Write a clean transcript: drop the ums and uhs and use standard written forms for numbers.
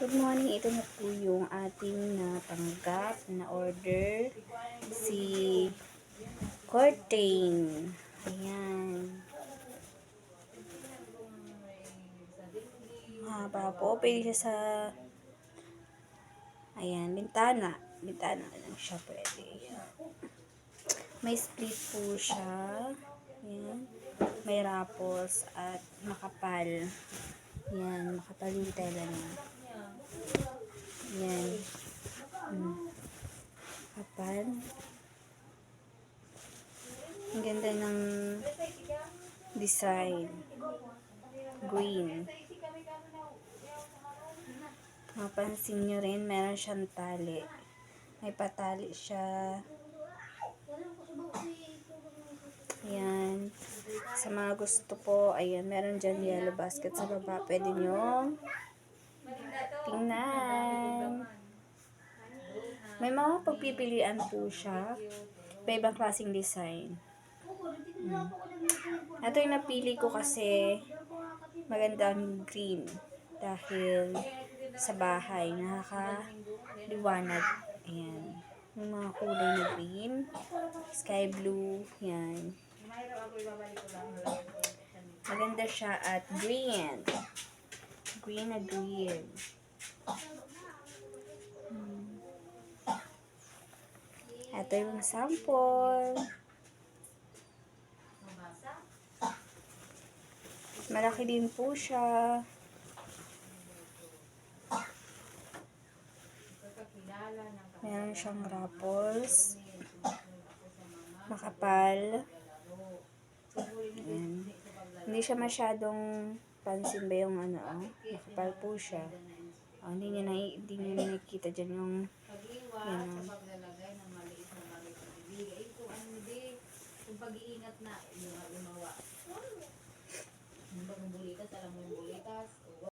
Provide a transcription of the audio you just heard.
Good morning, ito na po yung ating natanggap na order. Si Curtain. Ayan. Haba po. Pwede siya sa ayan, bintana. Bintana lang siya pwede. May split po siya. Ayan. May rapples at makapal. Ayan, makapal yung tela niya. Ayan. Kapal. Ang ganda ng design. Green. Mapansin nyo rin, meron siyang tali. May patali siya. Ayan. Sa mga gusto po, ayan, meron dyan yellow basket sa baba. Pwede nyo tingnan. May mga pagpipilian po siya. May ibang klaseng design. Ito yung napili ko kasi magandang green. Dahil sa bahay, nakakaliwanag. Ayan. Yung mga kulay na green, sky blue, yan. Maganda siya at green. Green na green. Ito yung sample. Malaki din po siya. Meron siyang rapples. Makapal. Ayan. Hindi siya masyadong pansin ba yung ano, oh? Makapal po siya. Oh, hindi nyo nakikita dyan yung yan, pag-iingat na gumawa.